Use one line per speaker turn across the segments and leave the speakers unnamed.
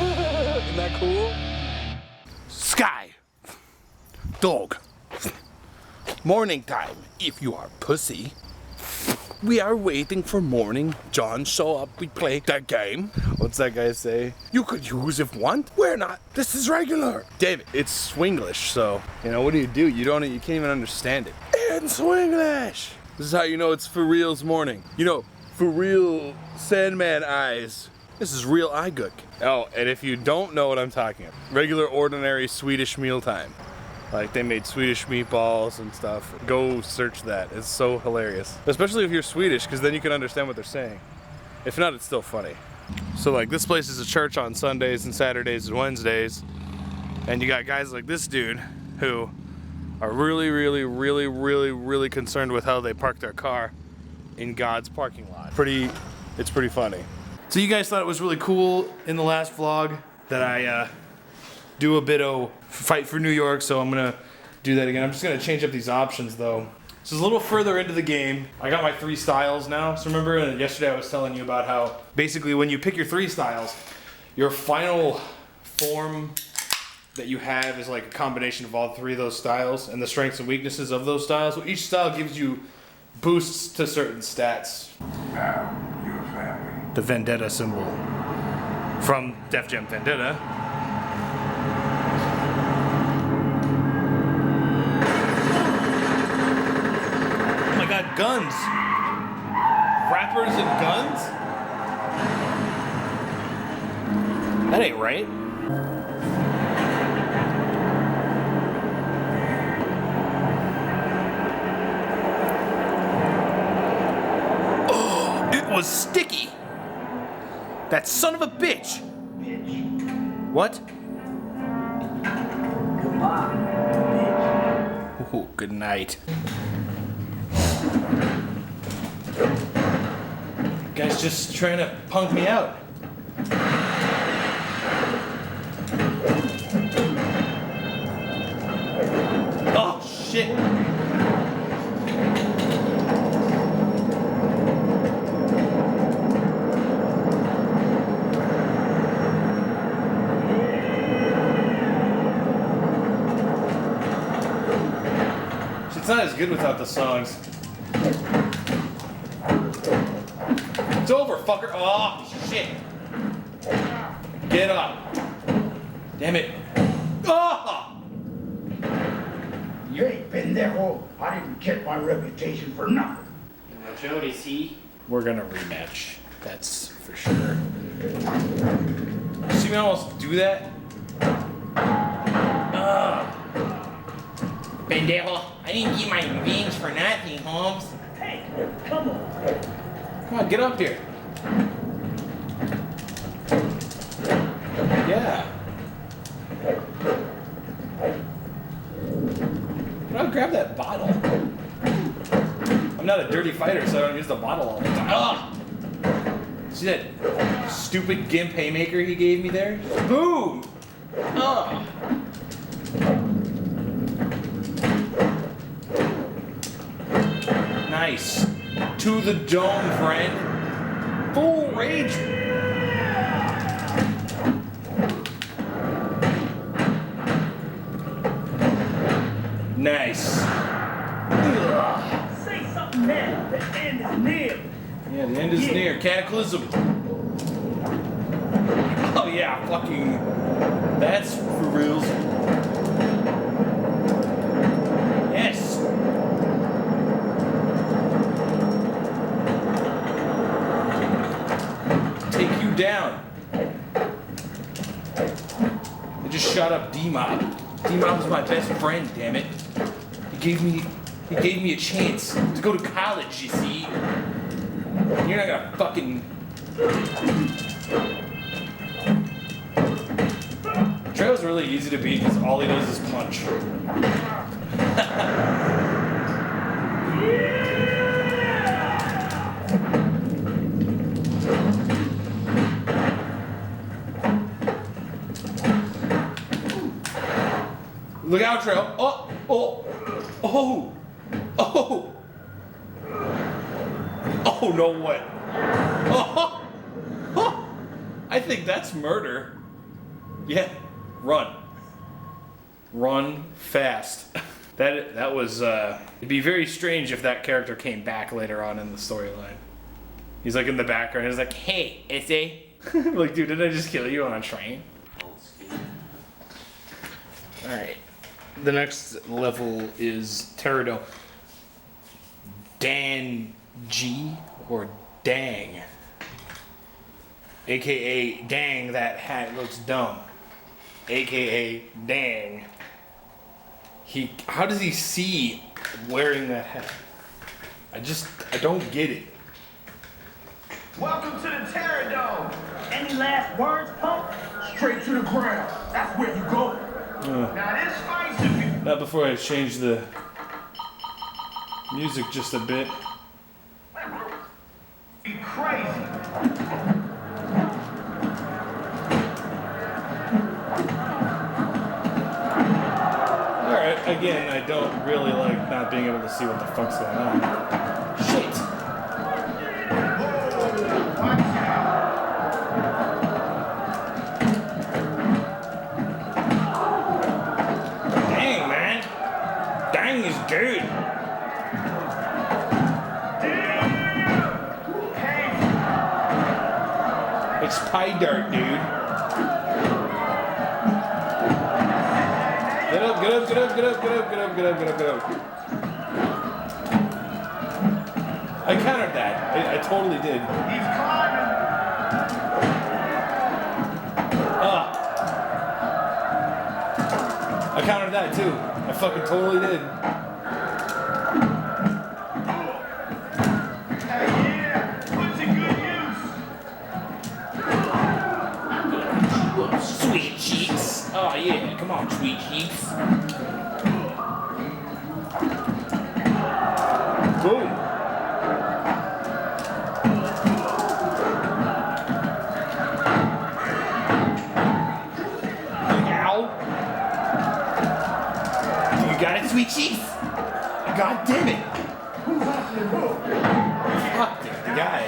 Isn't that cool? Sky. Dog. Morning time, if you are pussy. We are waiting for morning. John, show up, we play that game. What's that guy say? You could use if want. We're not. This is regular. David, it's Swinglish, so, what do? You can't even understand it. In Swinglish. This is how you know it's for real's morning. For real Sandman eyes. This is real Igook. Oh, and if you don't know what I'm talking about, regular ordinary Swedish mealtime. Like they made Swedish meatballs and stuff. Go search that. It's so hilarious. Especially if you're Swedish, because then you can understand what they're saying. If not, it's still funny. So like this place is a church on Sundays and Saturdays and Wednesdays. And you got guys like this dude who are really, really, really, really, really concerned with how they park their car in God's parking lot. It's pretty funny. So you guys thought it was really cool in the last vlog that I do a bit of fight for New York, so I'm gonna do that again. I'm just gonna change up these options though. This is a little further into the game. I got my 3 styles now. So remember yesterday I was telling you about how basically when you pick your 3 styles, your final form that you have is like a combination of all 3 of those styles and the strengths and weaknesses of those styles. So each style gives you boosts to certain stats.
Your family.
The Vendetta symbol from Def Jam Vendetta. Oh my god, guns! Rappers and guns? That ain't right. Oh, it was sticky! That son of a bitch! What?
Goodbye, bitch.
Ooh, good night. Guy's just trying to punk me out. Oh, shit! It's not as good without the songs. It's over, fucker. Oh, shit. Get up. Damn it. Oh!
You ain't pendejo. I didn't get my reputation for nothing.
Jody, see? We're gonna rematch. That's for sure. See me almost do that?
Pendejo, I didn't get my revenge for nothing, Holmes.
Hey, come on.
Come on, get up here. Yeah. Grab that bottle. I'm not a dirty fighter, so I don't use the bottle all the time. Ah! See that stupid gimp haymaker he gave me there? Boom! Ah! Nice. To the dome, friend. Full rage. Nice.
Say something now. The end is near.
Yeah, the end is near. Cataclysm. Oh yeah, fucking. That's for reals. Yes. Take you down. I just shot up D-Mob. D-Mob was my best friend, damn it. He gave me a chance to go to college, you see. You're not gonna fucking... Trail's really easy to beat because all he does is punch. Look out, Trail. Oh, oh, oh, oh. Oh, no way. Oh, oh. I think that's murder.
Yeah, run. Run fast. That was, it'd be very strange if that character came back later on in the storyline. He's like in the background, he's like, hey, Issy. Like, dude, did I just kill you on a train? Alright. The next level is Pterodome. Dan G or Dang. AKA dang, that hat looks dumb. AKA dang. How does he see wearing that hat? I don't get it.
Welcome to the Pterodome.
Any last words, punk?
Straight to the ground. That's where you go. Now this fight's to be.
Not before I change the music just a bit.
Be crazy.
Alright, again, I don't really like not being able to see what the fuck's going on. Shit!
Watch out.
Dang, man! Dang is good! It's pie dirt, dude. Get up, get up, get up, get up, get up, get up, get up, get up, get up. I countered that. I totally did.
He's climbing.
I countered that too. I fucking totally did.
Hey, yeah. Put to good use.
Sweet cheeks. Oh yeah, come on, sweet cheeks.
Boom. Ow.
You got it, sweet cheeks? God damn it.
Fuck the guy.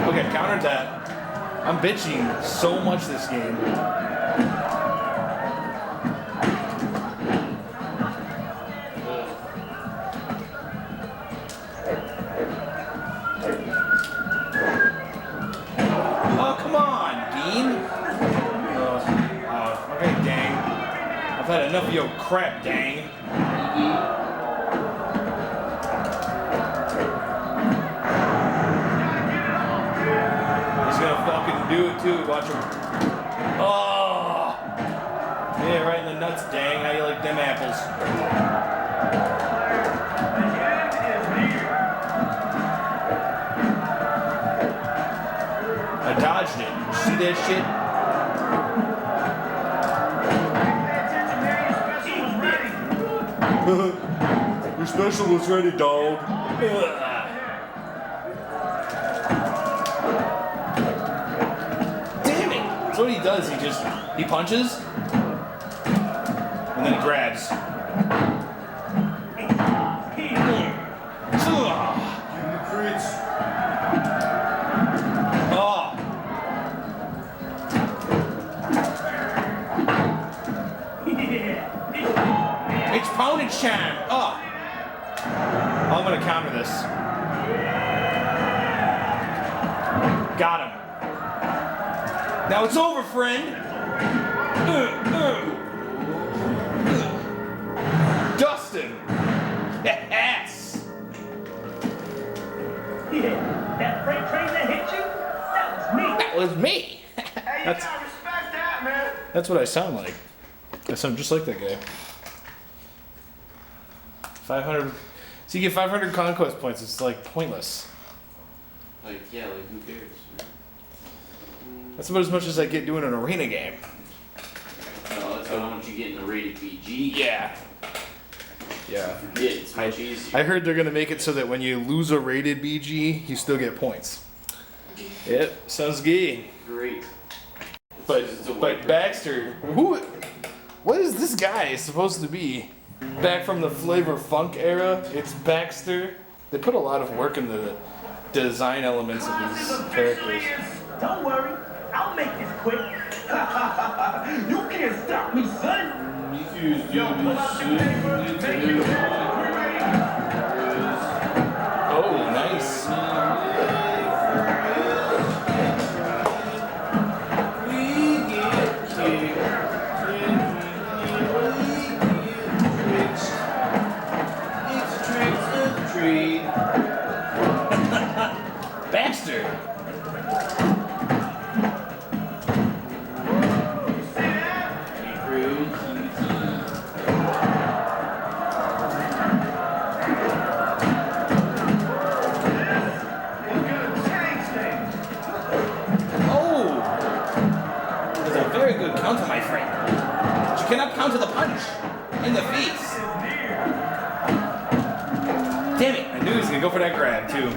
Okay, countered that. I'm bitching so much this game. Oh, come on, Bean. Okay, dang. I've had enough of your crap, dang. He's gonna fucking do it too. Watch him. Oh! Yeah, right in the nuts, dang. How you like them apples? I dodged it. You see that shit? Your special was ready, dog. Damn it! That's what he does. He punches, and then he grabs. Oh. It's ponage time. Oh. I'm gonna counter this. Got him. Now it's over, friend. Dustin. Yes.
Yeah, that freight train that hit you? That was me.
That was me.
Hey, you
That's-
gotta respect that, man.
That's what I sound like. I sound just like that guy. 500. So you get 500 conquest points. It's like pointless.
Like, yeah, like, who cares?
That's about as much as I get doing an arena game.
No, that's how much you get in a rated PG.
Yeah. Yeah.
Forget, it's much easier.
I heard they're gonna make it so that when you lose a rated BG, you still get points. Yep, sounds good.
Great.
But Baxter, what is this guy supposed to be? Back from the Flavor Funk era, it's Baxter. They put a lot of work into the design elements of these characters.
Don't worry, I'll make this quick.
You can't stop me, son. Yo, pull out your paper, make you
Oh, nice. Baxter.
Counter, my friend. But you cannot counter the punch in the face. Damn it!
I knew he was gonna go for that grab too.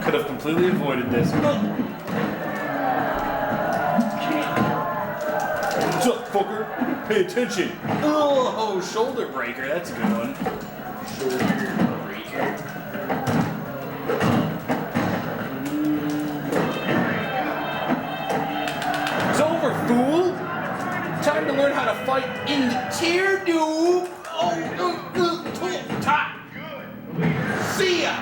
Could have completely avoided this. What's up, fucker? Pay attention. Oh, shoulder breaker. That's a good one.
Shoulder breaker.
It's over, fool. Time to learn how to fight in the chair, dude. See ya.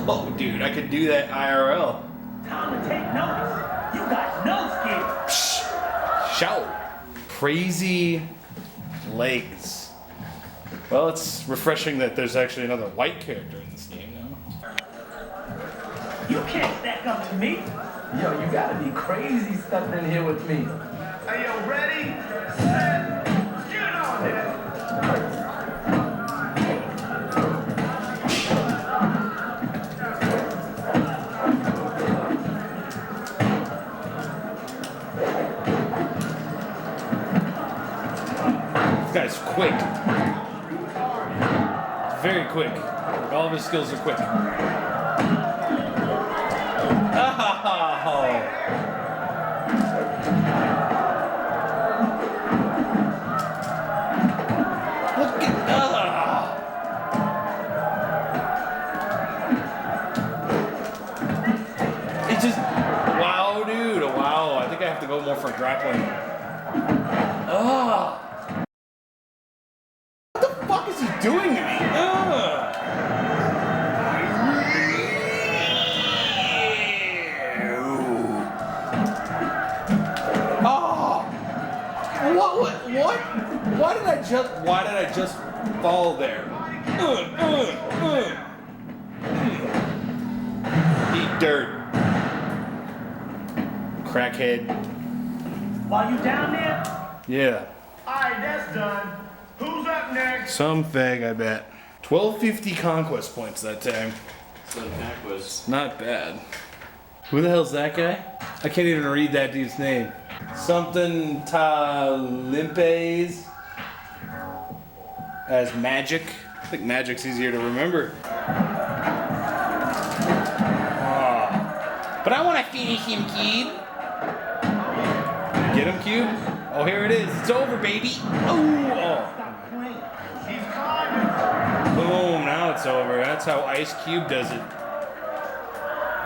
Oh, dude, I could do that IRL.
Time to take notice. You got no skill.
Shout. Crazy legs. Well, it's refreshing that there's actually another white character in this game now.
You can't stack up to me.
Yo, you gotta be crazy stepping in here with me.
Hey, yo, ready, set, get on it.
This guy's quick. Very quick. All of his skills are quick. Oh. Look at It's just wow, dude. Wow. I think I have to go more for grappling. Oh. What the fuck is he doing to me? What? Why did I just fall there? Eat dirt. Crackhead.
While you down there,
Yeah.
Alright, that's done. Who's up next?
Some fag, I bet. 1250 conquest points that time.
So that was
Not bad. Who the hell's that guy? I can't even read that dude's name. Something Talimpes as Magic. I think Magic's easier to remember.
But I want to finish him, Cube.
Get him, Cube? Oh, here it is. It's over, baby. Oh.
He's climbing.
Boom, now it's over. That's how Ice Cube does it.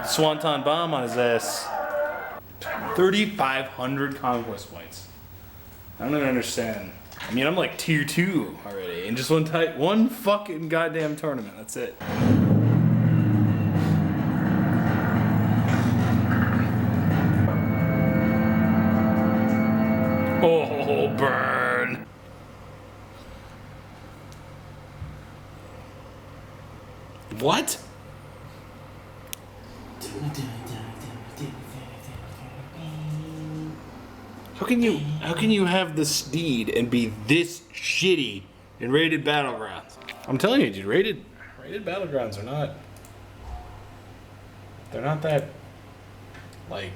Swanton bomb on his ass. 3,500 conquest points. I don't even understand. I mean, I'm like tier 2 already in just one fucking goddamn tournament. That's it. Oh, burn. What? How can you have the steed and be this shitty in rated battlegrounds? I'm telling you, dude, rated battlegrounds are not. They're not that. Like.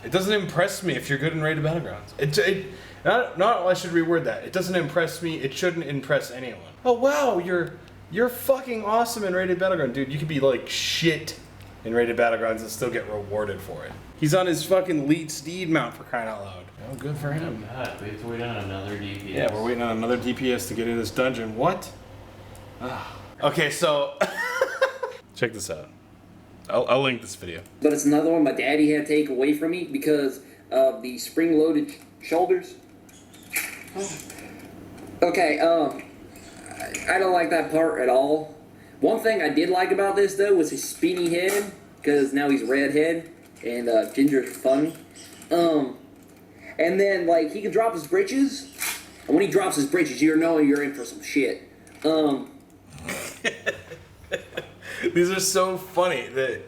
It doesn't impress me if you're good in rated battlegrounds. I should reword that. It doesn't impress me. It shouldn't impress anyone. Oh wow, you're fucking awesome in rated battleground, dude. You could be like shit in rated battlegrounds and still get rewarded for it. He's on his fucking elite steed mount for crying out loud. Oh, good for him.
God, we have to wait on another DPS.
Yeah, we're waiting on another DPS to get in this dungeon. What? Okay, so check this out. I'll link this video.
But it's another one my daddy had to take away from me because of the spring-loaded shoulders. Okay, I don't like that part at all. One thing I did like about this, though, was his spinny head, because now he's redhead, and Ginger's funny. And then, like, he can drop his britches, and when he drops his britches, you're knowing you're in for some shit.
These are so funny that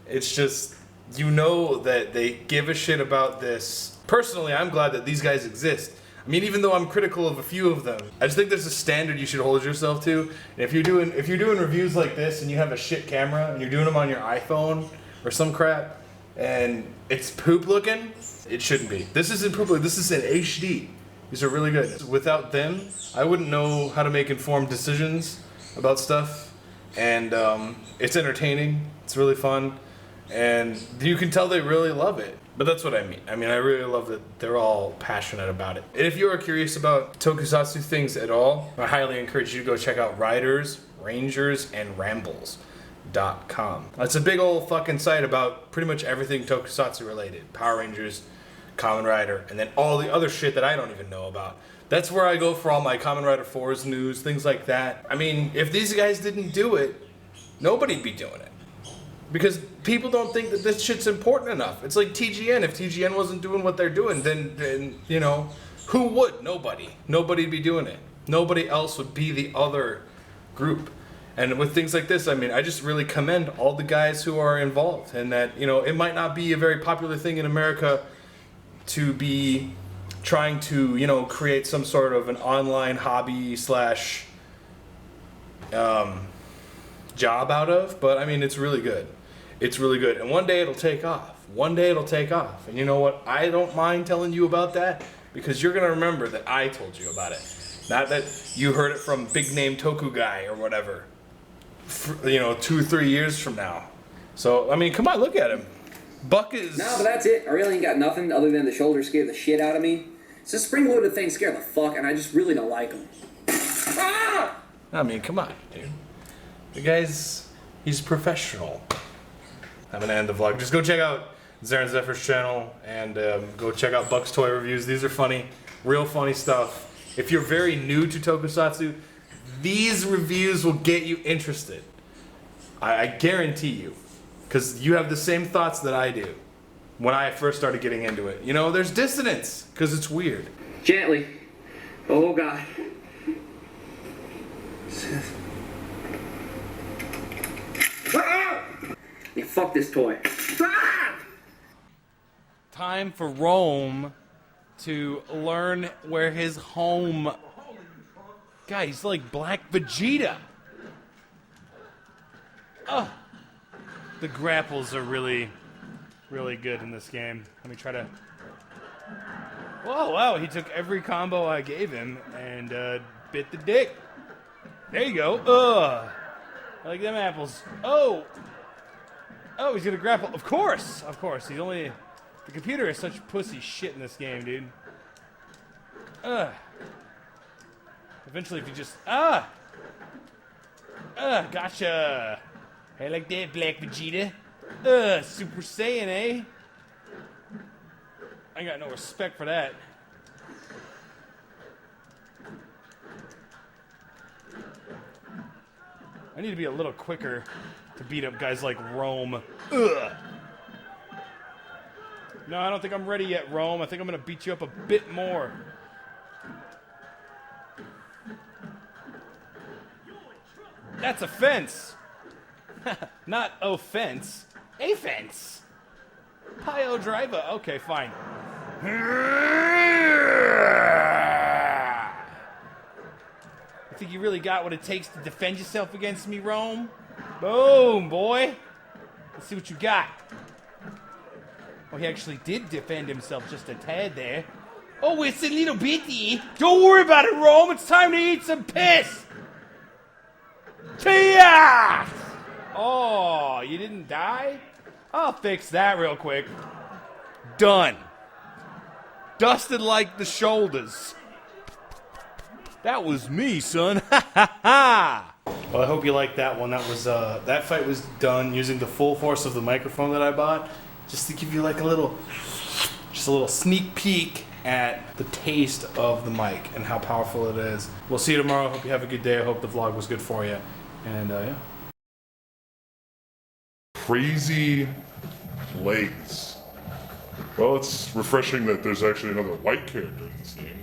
it's just, you know that they give a shit about this. Personally, I'm glad that these guys exist. I mean, even though I'm critical of a few of them, I just think there's a standard you should hold yourself to. And if you're doing reviews like this and you have a shit camera and you're doing them on your iPhone or some crap and it's poop looking, it shouldn't be. This isn't poop looking, this is in HD. These are really good. Without them, I wouldn't know how to make informed decisions about stuff. And it's entertaining, it's really fun, and you can tell they really love it. But that's what I mean. I mean, I really love that they're all passionate about it. And if you are curious about tokusatsu things at all, I highly encourage you to go check out Riders, Rangers, and Rambles.com. It's a big old fucking site about pretty much everything tokusatsu related. Power Rangers, Kamen Rider, and then all the other shit that I don't even know about. That's where I go for all my Kamen Rider 4's news, things like that. I mean, if these guys didn't do it, nobody'd be doing it. Because people don't think that this shit's important enough. It's like TGN. If TGN wasn't doing what they're doing, then you know, who would? Nobody. Nobody'd be doing it. Nobody else would be the other group. And with things like this, I mean, I just really commend all the guys who are involved. And that, you know, it might not be a very popular thing in America to be trying to, you know, create some sort of an online hobby slash job out of, but I mean, it's really good. It's really good. And one day it'll take off. One day it'll take off. And you know what? I don't mind telling you about that because you're going to remember that I told you about it. Not that you heard it from big name Toku guy or whatever, you know, 2-3 years from now. So, I mean, come on, look at him. Buck is...
No, but that's it. I really ain't got nothing other than the shoulders scare the shit out of me. It's just spring-loaded things scare the fuck, and I just really don't like them. Ah!
I mean, come on, dude. The guy's... he's professional. I'm gonna end the vlog. Just go check out Zarin Zephyr's channel and go check out Buck's Toy Reviews. These are funny. Real funny stuff. If you're very new to Tokusatsu, these reviews will get you interested. I guarantee you. Because you have the same thoughts that I do when I first started getting into it. You know, there's dissonance because it's weird.
Gently. Oh, God. Yeah, fuck this toy.
Time for Rome to learn where his home... God, he's like Black Vegeta. Oh. The grapples are really, really good in this game. Let me try to... Whoa, wow, he took every combo I gave him and bit the dick. There you go. Ugh. I like them apples. Oh! Oh, he's gonna grapple. Of course! Of course. He's only... The computer is such pussy shit in this game, dude. Ugh. Eventually, if you just... Ah! Gotcha! I like that, Black Vegeta. Super Saiyan, eh? I got no respect for that. I need to be a little quicker to beat up guys like Rome. Ugh. No, I don't think I'm ready yet, Rome. I think I'm gonna beat you up a bit more. That's a fence. Not offense. A fence. Pio driver. Okay, fine. You think you really got what it takes to defend yourself against me, Rome? Boom, boy. Let's see what you got. Oh, he actually did defend himself just a tad there. Oh, it's a little bitty. Don't worry about it, Rome. It's time to eat some piss. Tia! Oh, you didn't die? I'll fix that real quick. Done. Dusted like the shoulders. That was me, son. Ha ha ha! Well, I hope you liked that one. That was that fight was done using the full force of the microphone that I bought, just to give you like a little sneak peek at the taste of the mic and how powerful it is. We'll see you tomorrow. Hope you have a good day. I hope the vlog was good for you. And yeah.
Crazy legs. Well, it's refreshing that there's actually another white character in this game.